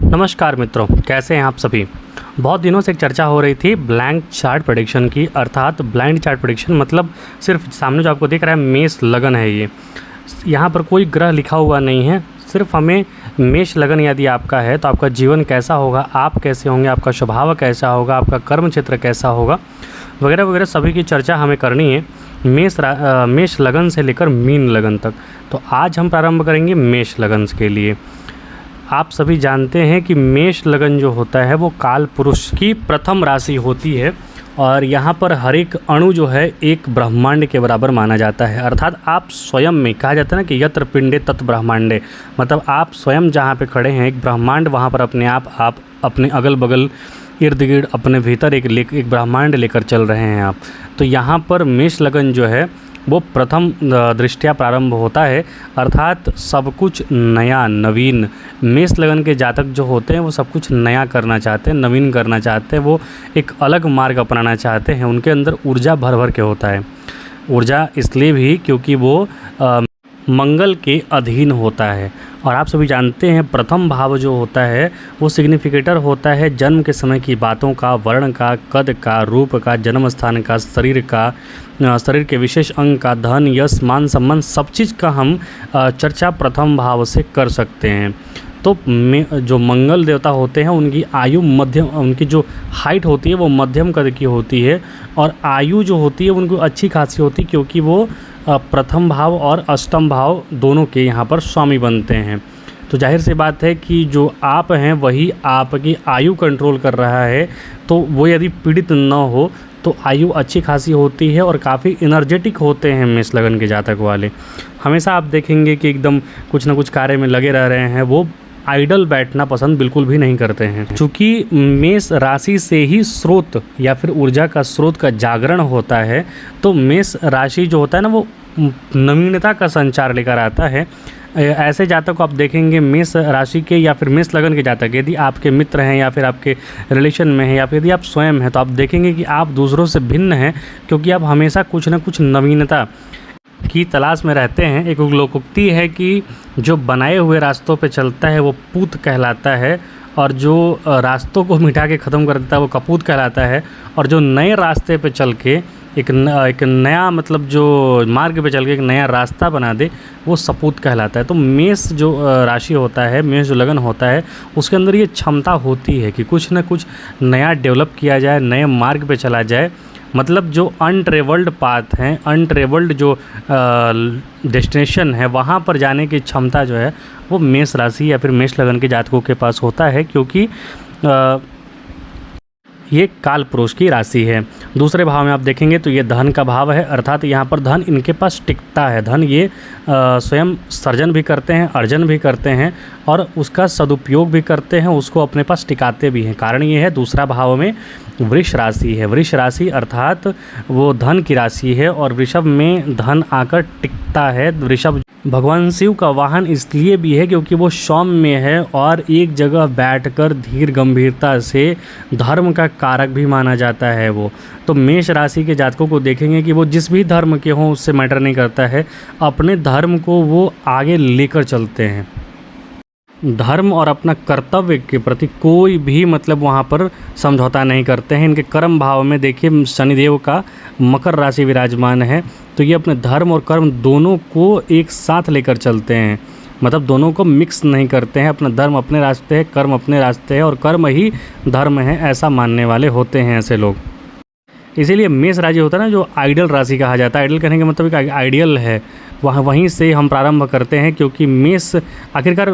नमस्कार मित्रों, कैसे हैं आप सभी। बहुत दिनों से एक चर्चा हो रही थी ब्लैंक चार्ट प्रेडिक्शन की, अर्थात ब्लाइंड चार्ट प्रेडिक्शन मतलब सिर्फ सामने जो आपको दिख रहा है मेष लगन है। ये यहाँ पर कोई ग्रह लिखा हुआ नहीं है, सिर्फ हमें मेष लगन यदि आपका है तो आपका जीवन कैसा होगा, आप कैसे होंगे, आपका स्वभाव कैसा होगा, आपका कर्म क्षेत्र कैसा होगा, वगैरह वगैरह सभी की चर्चा हमें करनी है मेष लगन से लेकर मीन लगन तक। तो आज हम प्रारंभ करेंगे मेष लगन के लिए। आप सभी जानते हैं कि मेष लगन जो होता है वो काल पुरुष की प्रथम राशि होती है और यहाँ पर हर एक अणु जो है एक ब्रह्मांड के बराबर माना जाता है। अर्थात आप स्वयं में, कहा जाता है ना कि यत्र पिंडे तत् ब्रह्मांडे, मतलब आप स्वयं जहाँ पे खड़े हैं एक ब्रह्मांड, वहाँ पर अपने आप अपने अगल बगल इर्द गिर्द अपने भीतर एक ब्रह्मांड लेकर चल रहे हैं आप। तो यहाँ पर मेष लगन जो है वो प्रथम दृष्टया प्रारंभ होता है, अर्थात सब कुछ नया नवीन। मेष लगन के जातक जो होते हैं वो सब कुछ नया करना चाहते हैं, नवीन करना चाहते हैं, वो एक अलग मार्ग अपनाना चाहते हैं। उनके अंदर ऊर्जा भर भर के होता है। ऊर्जा इसलिए भी क्योंकि वो मंगल के अधीन होता है। और आप सभी जानते हैं प्रथम भाव जो होता है वो सिग्निफिकेटर होता है जन्म के समय की बातों का, वर्ण का, कद का, रूप का, जन्म स्थान का, शरीर के विशेष अंग का, धन, यश, मान, सम्मान, सब चीज़ का हम चर्चा प्रथम भाव से कर सकते हैं। तो जो मंगल देवता होते हैं उनकी आयु मध्यम, उनकी जो हाइट होती है वो मध्यम कद की होती है और आयु जो होती है उनको अच्छी खासी होती है, क्योंकि वो प्रथम भाव और अष्टम भाव दोनों के यहाँ पर स्वामी बनते हैं। तो जाहिर सी बात है कि जो आप हैं वही आपकी आयु कंट्रोल कर रहा है, तो वो यदि पीड़ित न हो तो आयु अच्छी खासी होती है और काफ़ी एनर्जेटिक होते हैं मेष लगन के जातक वाले। हमेशा आप देखेंगे कि एकदम कुछ ना कुछ कार्य में लगे रह रहे हैं, वो आइडल बैठना पसंद बिल्कुल भी नहीं करते हैं। चूँकि मेष राशि से ही स्रोत या फिर ऊर्जा का स्रोत का जागरण होता है, तो मेष राशि जो होता है ना वो नवीनता का संचार लेकर आता है। ऐसे जातक को आप देखेंगे मेष राशि के या फिर मेष लगन के जातक, यदि आपके मित्र हैं या फिर आपके रिलेशन में हैं या फिर यदि आप स्वयं हैं, तो आप देखेंगे कि आप दूसरों से भिन्न हैं, क्योंकि आप हमेशा कुछ ना कुछ नवीनता की तलाश में रहते हैं। एक लोकोक्ति है कि जो बनाए हुए रास्तों पे चलता है वो पूत कहलाता है, और जो रास्तों को मिटा के ख़त्म कर देता है वो कपूत कहलाता है, और जो नए रास्ते पे चल के एक नया मतलब जो मार्ग पे चल के एक नया रास्ता बना दे वो सपूत कहलाता है। तो मेष जो राशि होता है, मेष जो लगन होता है, उसके अंदर ये क्षमता होती है कि कुछ ना कुछ नया डेवलप किया जाए, नए मार्ग पे चला जाए। मतलब जो अनट्रेवल्ड पाथ हैं, अनट्रेवल्ड जो डेस्टिनेशन है, वहाँ पर जाने की क्षमता जो है वो मेष राशि या फिर मेष लगन के जातकों के पास होता है, क्योंकि ये काल पुरुष की राशि है। दूसरे भाव में आप देखेंगे तो ये धन का भाव है, अर्थात यहाँ पर धन इनके पास टिकता है। धन ये स्वयं सर्जन भी करते हैं, अर्जन भी करते हैं और उसका सदुपयोग भी करते हैं, उसको अपने पास टिकाते भी हैं। कारण ये है दूसरा भाव में वृष राशि है। वृष राशि अर्थात वो धन की राशि है और वृषभ में धन आकर टिकता है। वृषभ भगवान शिव का वाहन इसलिए भी है क्योंकि वो सौम्य है और एक जगह बैठकर धीर गंभीरता से धर्म का कारक भी माना जाता है वो। तो मेष राशि के जातकों को देखेंगे कि वो जिस भी धर्म के हों उससे मैटर नहीं करता है, अपने धर्म को वो आगे लेकर चलते हैं। धर्म और अपना कर्तव्य के प्रति कोई भी मतलब वहाँ पर समझौता नहीं करते हैं। इनके कर्म भाव में देखिए शनिदेव का मकर राशि विराजमान है, तो ये अपने धर्म और कर्म दोनों को एक साथ लेकर चलते हैं, मतलब दोनों को मिक्स नहीं करते हैं। अपना धर्म अपने रास्ते है, कर्म अपने रास्ते है और कर्म ही धर्म है, ऐसा मानने वाले होते हैं ऐसे लोग। इसीलिए मेष राशि होता है ना जो आइडियल राशि कहा जाता है। आइडियल कहने का मतलब एक आइडियल है, वहीं से हम प्रारंभ करते हैं, क्योंकि मेष आखिरकार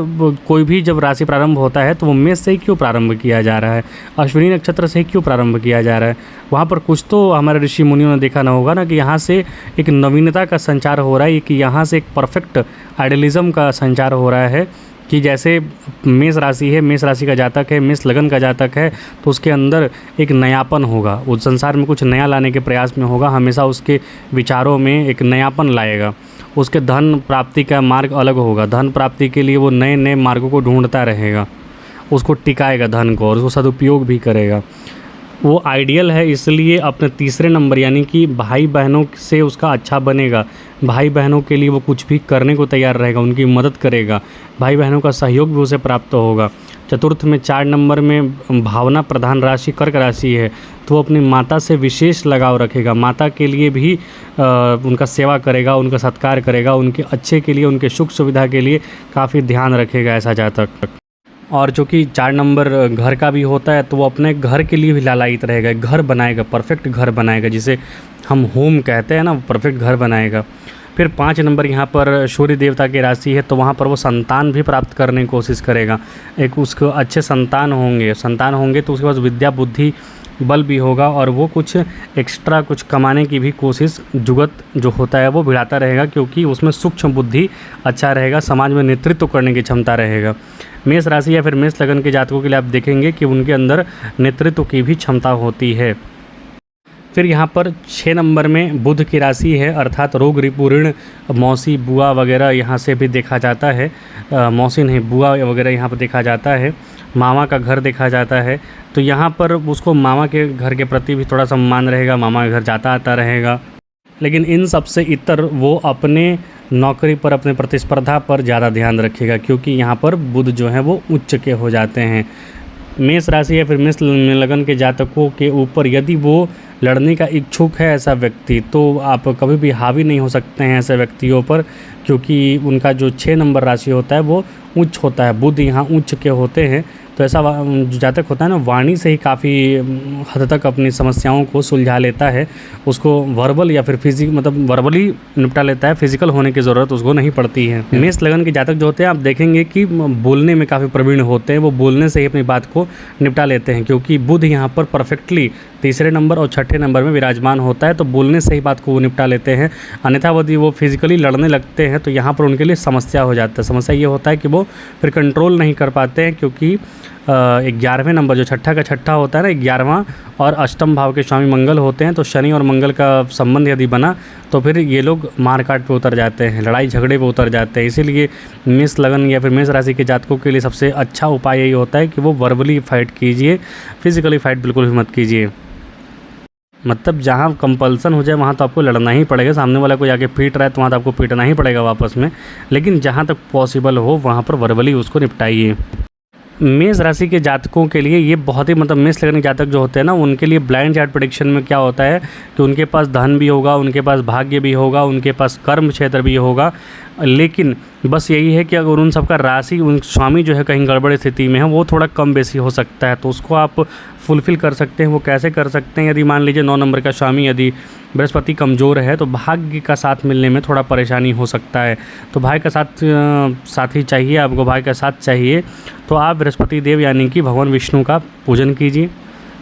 कोई भी जब राशि प्रारंभ होता है तो वो मेष से ही क्यों प्रारंभ किया जा रहा है, अश्विनी नक्षत्र से ही क्यों प्रारंभ किया जा रहा है। वहाँ पर कुछ तो हमारे ऋषि मुनियों ने देखा ना होगा ना कि यहाँ से एक नवीनता का संचार हो रहा है, कि यहाँ से एक परफेक्ट आइडियलिज्म का संचार हो रहा है। कि जैसे मेष राशि है, मेष राशि का जातक है, मेष लगन का जातक है, तो उसके अंदर एक नयापन होगा, उस संसार में कुछ नया लाने के प्रयास में होगा, हमेशा उसके विचारों में एक नयापन लाएगा। उसके धन प्राप्ति का मार्ग अलग होगा, धन प्राप्ति के लिए वो नए नए मार्गों को ढूंढता रहेगा, उसको टिकाएगा धन को और उसको सदुपयोग भी करेगा। वो आइडियल है, इसलिए अपने तीसरे नंबर यानी कि भाई बहनों से उसका अच्छा बनेगा, भाई बहनों के लिए वो कुछ भी करने को तैयार रहेगा, उनकी मदद करेगा, भाई बहनों का सहयोग भी उसे प्राप्त होगा। चतुर्थ में 4 नंबर में भावना प्रधान राशि कर्क राशि है, तो वो अपनी माता से विशेष लगाव रखेगा, माता के लिए भी उनका सेवा करेगा, उनका सत्कार करेगा, उनके अच्छे के लिए, उनके सुख सुविधा के लिए काफ़ी ध्यान रखेगा ऐसा जातक। और जो कि 4 नंबर घर का भी होता है, तो वो अपने घर के लिए भी लालायित रहेगा, घर बनाएगा, परफेक्ट घर बनाएगा, जिसे हम होम कहते हैं ना, परफेक्ट घर बनाएगा। फिर 5 नंबर यहाँ पर सूर्य देवता की राशि है, तो वहाँ पर वो संतान भी प्राप्त करने की कोशिश करेगा, एक उसको अच्छे संतान होंगे तो उसके पास विद्या बुद्धि बल भी होगा, और वो कुछ एक्स्ट्रा कुछ कमाने की भी कोशिश जुगत जो होता है वो भिड़ाता रहेगा, क्योंकि उसमें सूक्ष्म बुद्धि अच्छा रहेगा, समाज में नेतृत्व करने की क्षमता रहेगा। मेष राशि या फिर मेष लगन के जातकों के लिए आप देखेंगे कि उनके अंदर नेतृत्व की भी क्षमता होती है। फिर यहाँ पर 6 नंबर में बुध की राशि है, अर्थात रोग रिपु ऋण मौसी बुआ वगैरह यहाँ से भी देखा जाता है, मौसी नहीं बुआ वगैरह यहाँ पर देखा जाता है, मामा का घर देखा जाता है, तो यहाँ पर उसको मामा के घर के प्रति भी थोड़ा सम्मान रहेगा, मामा के घर जाता आता रहेगा। लेकिन इन सब से इतर वो अपने नौकरी पर, अपने प्रतिस्पर्धा पर ज़्यादा ध्यान रखेगा, क्योंकि यहाँ पर बुध जो है वो उच्च के हो जाते हैं। मेष राशि या फिर मेष लगन के जातकों के ऊपर यदि वो लड़ने का इच्छुक है ऐसा व्यक्ति, तो आप कभी भी हावी नहीं हो सकते हैं ऐसे व्यक्तियों पर, क्योंकि उनका जो 6 नंबर राशि होता है वो उच्च होता है, बुध यहाँ उच्च के होते हैं। तो ऐसा जो जातक होता है ना, वाणी से ही काफ़ी हद तक अपनी समस्याओं को सुलझा लेता है, उसको वर्बल या फिर मतलब वर्बली निपटा लेता है, फिजिकल होने की ज़रूरत उसको नहीं पड़ती है। मेष लगन के जातक जो होते हैं आप देखेंगे कि बोलने में काफ़ी प्रवीण होते हैं, वो बोलने से ही अपनी बात को निपटा लेते हैं, क्योंकि बुध यहाँ पर परफेक्टली 3 नंबर और 6 नंबर में विराजमान होता है, तो बोलने से ही बात को वो निपटा लेते हैं। अन्यथा यदि वो फिजिकली लड़ने लगते हैं तो यहाँ पर उनके लिए समस्या हो जाता है। समस्या ये होता है कि वो फिर कंट्रोल नहीं कर पाते हैं, क्योंकि 11वें नंबर जो छठा का छठा होता है ना, 11वां और अष्टम भाव के स्वामी मंगल होते हैं, तो शनि और मंगल का संबंध यदि बना तो फिर ये लोग मारकाट पे उतर जाते हैं, लड़ाई झगड़े पे उतर जाते हैं। इसीलिए मेष लगन या फिर मेष राशि के जातकों के लिए सबसे अच्छा उपाय यही होता है कि वो वर्बली फाइट कीजिए, फिजिकली फाइट बिल्कुल भी मत कीजिए। मतलब जहाँ कंपल्सन हो जाए वहाँ तो आपको लड़ना ही पड़ेगा, सामने वाला कोई आके पीट रहा है तो वहाँ तो आपको पीटना ही पड़ेगा वापस में, लेकिन जहाँ तक पॉसिबल हो वहाँ पर वर्बली उसको निपटाइए। मेष राशि के जातकों के लिए ये बहुत ही मतलब मेष लगन के जातक जो होते हैं ना, उनके लिए ब्लाइंड चार्ट प्रेडिक्शन में क्या होता है कि उनके पास धन भी होगा, उनके पास भाग्य भी होगा, उनके पास कर्म क्षेत्र भी होगा, लेकिन बस यही है कि अगर उन सबका राशि, उन स्वामी जो है कहीं गड़बड़ स्थिति में है, वो थोड़ा कम बेसी हो सकता है, तो उसको आप फुलफ़िल कर सकते हैं। वो कैसे कर सकते हैं? यदि मान लीजिए 9 नंबर का स्वामी यदि बृहस्पति कमज़ोर है तो भाग्य का साथ मिलने में थोड़ा परेशानी हो सकता है, तो भाई का साथी चाहिए आपको, भाई का साथ चाहिए, तो आप बृहस्पति देव यानी कि भगवान विष्णु का पूजन कीजिए।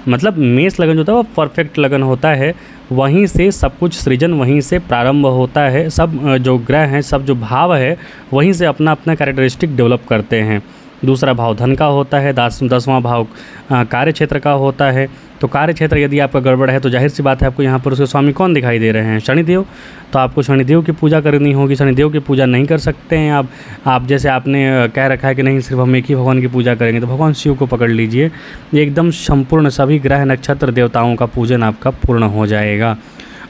मतलब मेष लगन जो होता है वो परफेक्ट लगन होता है, वहीं से सब कुछ सृजन वहीं से प्रारंभ होता है, सब जो ग्रह हैं, सब जो भाव है वहीं से अपना अपना कैरेक्टरिस्टिक डेवलप करते हैं। दूसरा भाव धन का होता है, 10वां भाव कार्य क्षेत्र का होता है, तो कार्य क्षेत्र यदि आपका गड़बड़ है तो जाहिर सी बात है आपको यहाँ पर उसके स्वामी कौन दिखाई दे रहे हैं? शनिदेव। तो आपको शनिदेव की पूजा करनी होगी। शनिदेव की पूजा नहीं कर सकते हैं आप जैसे आपने कह रखा है कि नहीं सिर्फ हम एक ही भगवान की पूजा करेंगे, तो भगवान शिव को पकड़ लीजिए, एकदम संपूर्ण सभी ग्रह नक्षत्र देवताओं का पूजन आपका पूर्ण हो जाएगा।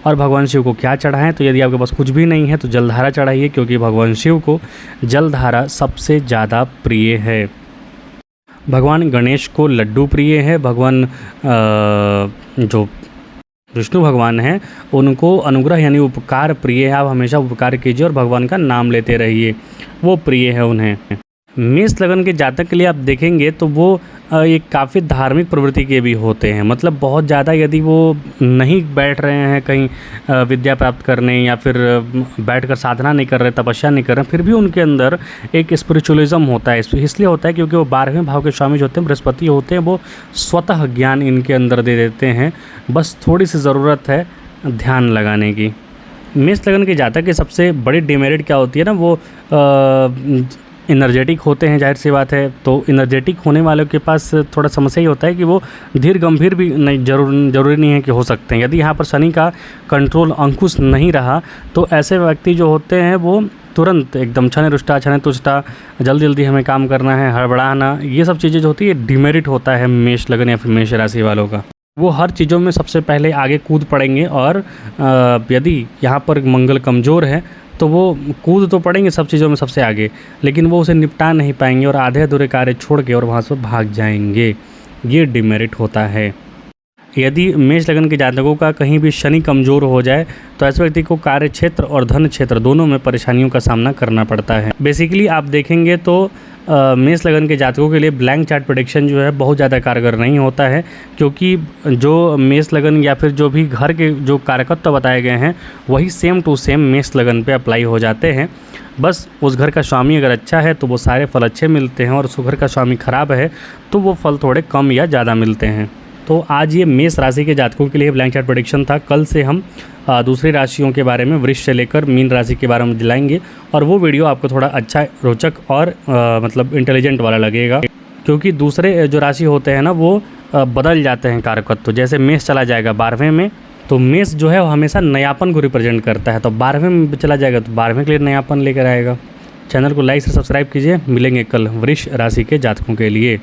और भगवान शिव को क्या चढ़ाएं? तो यदि आपके पास कुछ भी नहीं है तो जलधारा चढ़ाइए, क्योंकि भगवान शिव को जलधारा सबसे ज़्यादा प्रिय है। भगवान गणेश को लड्डू प्रिय है। भगवान जो विष्णु भगवान हैं उनको अनुग्रह यानी उपकार प्रिय है। आप हमेशा उपकार कीजिए और भगवान का नाम लेते रहिए, वो प्रिय है उन्हें। मेष लगन के जातक के लिए आप देखेंगे तो वो एक काफ़ी धार्मिक प्रवृत्ति के भी होते हैं। मतलब बहुत ज़्यादा यदि वो नहीं बैठ रहे हैं कहीं विद्या प्राप्त करने या फिर बैठकर साधना नहीं कर रहे, तपस्या नहीं कर रहे, फिर भी उनके अंदर एक स्पिरिचुअलिज्म होता है। इसलिए होता है क्योंकि वो 12वें भाव के स्वामी जो होते हैं बृहस्पति होते हैं, वो स्वतः ज्ञान इनके अंदर दे देते हैं, बस थोड़ी सी ज़रूरत है ध्यान लगाने की। मेष लगन के जातक की सबसे बड़ी डिमेरिट क्या होती है ना, वो एनर्जेटिक होते हैं, जाहिर सी बात है। तो एनर्जेटिक होने वालों के पास थोड़ा समस्या ही होता है कि वो धीर गंभीर भी नहीं जरूरी नहीं है कि हो सकते हैं। यदि यहाँ पर शनि का कंट्रोल अंकुश नहीं रहा तो ऐसे व्यक्ति जो होते हैं वो तुरंत एकदम छने रुष्टा छने तुष्टा, जल्दी जल्दी हमें काम करना है, हड़बड़ाना, ये सब चीज़ें जो होती है डिमेरिट होता है मेष लगन या फिर मेष राशि वालों का। वो हर चीज़ों में सबसे पहले आगे कूद पड़ेंगे और यदि यहाँ पर मंगल कमज़ोर है तो वो कूद तो पड़ेंगे सब चीज़ों में सबसे आगे, लेकिन वो उसे निपटा नहीं पाएंगे और आधे अधूरे कार्य छोड़ के और वहाँ से भाग जाएंगे। ये डिमेरिट होता है। यदि मेष लगन के जातकों का कहीं भी शनि कमज़ोर हो जाए तो ऐसे व्यक्ति को कार्य क्षेत्र और धन क्षेत्र दोनों में परेशानियों का सामना करना पड़ता है। बेसिकली आप देखेंगे तो मेष लगन के जातकों के लिए ब्लैंक चार्ट प्रेडिक्शन जो है बहुत ज़्यादा कारगर नहीं होता है, क्योंकि जो मेष लगन या फिर जो भी घर के जो कारकत्व बताए गए हैं वही सेम टू सेम मेष लगन पे अप्लाई हो जाते हैं। बस उस घर का स्वामी अगर अच्छा है तो वो सारे फल अच्छे मिलते हैं, और उस घर का स्वामी ख़राब है तो वो फल थोड़े कम या ज़्यादा मिलते हैं। तो आज ये मेष राशि के जातकों के लिए ब्लैंक चार्ट प्रेडिक्शन था। कल से हम दूसरी राशियों के बारे में, वृष से लेकर मीन राशि के बारे में दिलाएंगे, और वो वीडियो आपको थोड़ा अच्छा, रोचक और मतलब इंटेलिजेंट वाला लगेगा, क्योंकि दूसरे जो राशि होते हैं ना वो बदल जाते हैं कारकत्व। तो जैसे मेष चला जाएगा 12वें में, तो मेष जो है वो हमेशा नयापन को रिप्रेजेंट करता है, तो 12वें में चला जाएगा तो 12वें के लिए नयापन लेकर आएगा। चैनल को लाइक से सब्सक्राइब कीजिए। मिलेंगे कल वृष राशि के जातकों के लिए।